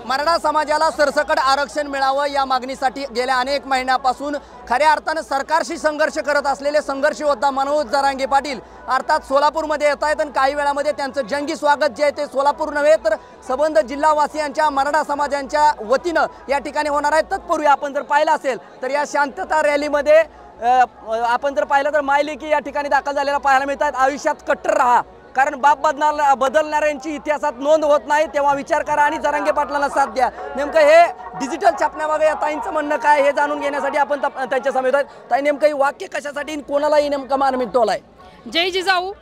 मराठा समाजाला सरसकट आरक्षण मिळावं या मागणीसाठी गेल्या अनेक महिन्यापासून खऱ्या अर्थाने सरकारशी संघर्ष करत असलेले संघर्ष योद्धा मनोज जरांगे पाटील अर्थात सोलापूरमध्ये येत आहेत आणि काही वेळामध्ये त्यांचं जंगी स्वागत जे आहे ते सोलापूर नव्हे तर संबंध जिल्हावासियांच्या मराठा समाजांच्या वतीनं या ठिकाणी होणार आहे। तत्पूर्वी आपण जर पाहिलं असेल तर या शांतता रॅलीमध्ये आपण जर पाहिलं तर मायलेकी या ठिकाणी दाखल झालेला पाहायला मिळतात। आयुष्यात कट्टर राहा, कारण बाप बदलणाऱ्यांची इतिहासात नोंद होत नाही, तेव्हा विचार करा आणि जरांगे पाटलांना साथ द्या। नेमकं हे डिजिटल छापण्यामागे या ताईंचं म्हणणं काय हे जाणून घेण्यासाठी आपण त्यांच्या समेत आहेत। ताई, नेमकं हे वाक्य कशासाठी कोणालाही नेमकं मार्मिक टोलाय? जय जिजाऊ।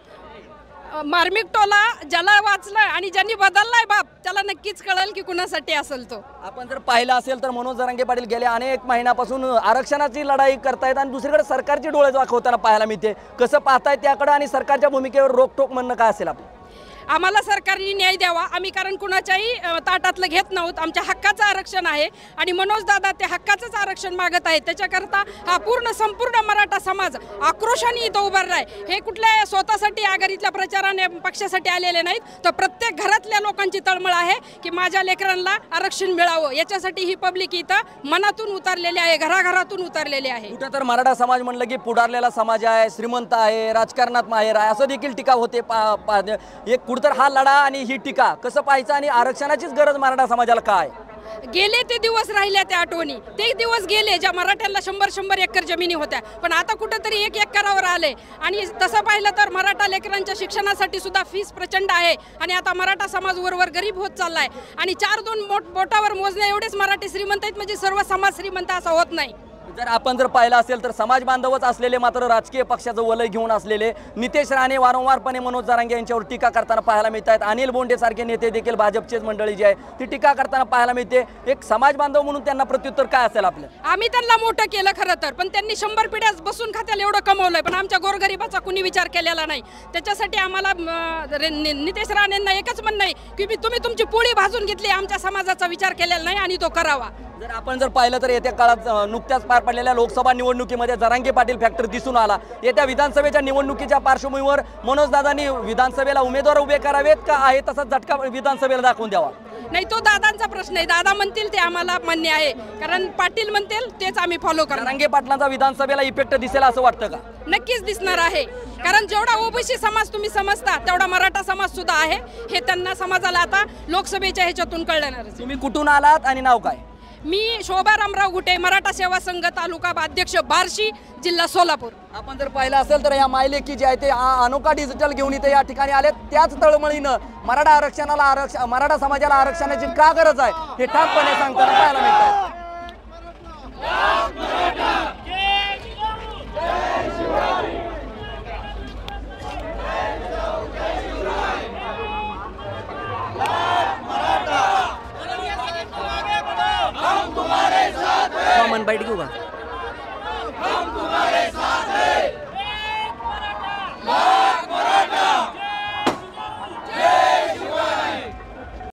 मार्मिक टोला ज्याला वाचलाय आणि ज्यांनी बदललाय बाप त्याला नक्कीच कळेल की कुणासाठी असेल तो। आपण जर पाहिलं असेल तर मनोज जरांगे पाटील गेल्या अनेक महिन्यापासून आरक्षणाची लढाई करतायत आणि दुसरीकडे सरकारची डोळे दाखवताना पाहायला मिळते। कसं पाहताय त्याकडे आणि सरकारच्या भूमिकेवर रोकटोक म्हणणं काय असेल आपलं? आम्हाला सरकारने न्याय द्यावा, आम्ही कारण कुणाच्याही ताटातलं घेत नव्हत, आमच्या हक्काचं आरक्षण आहे आणि मनोज दादा ते हक्काचंच आरक्षण मागत आहेत। त्याच्याकरता हा संपूर्ण मराठा समाज आक्रोशाने इथं उभारलाय। हे कुठल्या स्वतःसाठी आघाडीतल्या प्रचाराने पक्षासाठी आलेले नाहीत, तर प्रत्येक घरातल्या लोकांची तळमळ आहे की माझ्या लेकरांना आरक्षण मिळावं। याच्यासाठी ही पब्लिक इथं मनातून उतरलेली आहे, घराघरातून उतरलेली आहे। कुठं तर मराठा समाज म्हणलं की पुढारलेला समाज आहे, श्रीमंत आहे, राजकारणात माहेर आहे असं देखील टीका होते। तर हा लढा आणि ही टीका कसं पाहायचं आणि आरक्षणाचीच गरज मराठा समाजाला काय? गेले ते दिवस राहिले त्या आठवणी, ते दिवस गेले ज्या मराठ्यांना 100 एकर जमिनी होत्या, पण आता कुठेतरी 1 एकरावर आले। आणि तसं पाहिलं तर मराठा लेकरांच्या शिक्षणासाठी सुद्धा फीस प्रचंड आहे आणि आता मराठा समाज वरवर गरीब होत चाललाय आणि 4-2 बोटावर मोजण्या एवढेच मराठी श्रीमंत आहेत, म्हणजे सर्व समाज श्रीमंत असं होत नाही। जर आपण जर पाहिलं असेल तर समाज बांधवच असलेले मात्र राजकीय पक्षाचं वलय घेऊन असलेले नितेश राणे वारंवारपणे मनोज जरांगे यांच्यावर टीका करताना पाहायला मिळतात। अनिल बोंडे सारखे नेते देखील भाजपचेच मंडळी जी आहे ती टीका करताना पाहायला मिळते। एक समाज बांधव म्हणून त्यांना प्रत्युत्तर काय असेल आपलं? आम्ही त्यांना मोठं केलं खरं तर, पण त्यांनी 100 पिढ्या बसून खात्याला एवढं कमवलंय, पण आमच्या गोरगरिबाचा कुणी विचार केलेला नाही। त्याच्यासाठी आम्हाला नितेश राणेंना एकच म्हणणं आहे की तुम्ही तुमची पोळी भाजून घेतली, आमच्या समाजाचा विचार केलेला नाही आणि तो करावा। जर आपण जर पाहिलं तर येत्या काळात नुकत्याच पार पडलेल्या लोकसभा निवडणुकीमध्ये जरांगे पाटील फॅक्टर दिसून आला। येत्या विधानसभेच्या निवडणुकीच्या पार्श्वभूमीवर मनोज दादांनी विधानसभेला उमेदवार उभे करावेत का आहे तसा झटका विधानसभेला दाखवून द्यावा? नाही, तो दादांचा प्रश्न आहे, दादा म्हणतील ते आम्हाला मान्य आहे, कारण पाटील म्हणतील तेच आम्ही फॉलो करणार। जरांगे पाटलांचा विधानसभेला इफेक्ट दिसेल असं वाटतं का? नक्कीच दिसणार आहे, कारण जेवढा ओबीसी समाज तुम्ही समजता तेवढा मराठा समाज सुद्धा आहे, हे त्यांना समाजाला आता लोकसभेच्या ह्याच्यातून कळणार। तुम्ही कुठून आलात आणि नाव काय? मी शोभा रामराव घुटे, मराठा सेवा संघ, तालुका अध्यक्ष बार्शी, जिल्हा सोलापूर। आपण जर पाहिलं असेल तर या मायलेकी जे आहे ते अनोखा डिजिटल घेऊन इथे या ठिकाणी आले। त्याच तळमळीनं मराठा समाजाला आरक्षणाची का गरज आहे हे ठामपणे सांगताना पाहायला मिळतं। मन बैठ गया।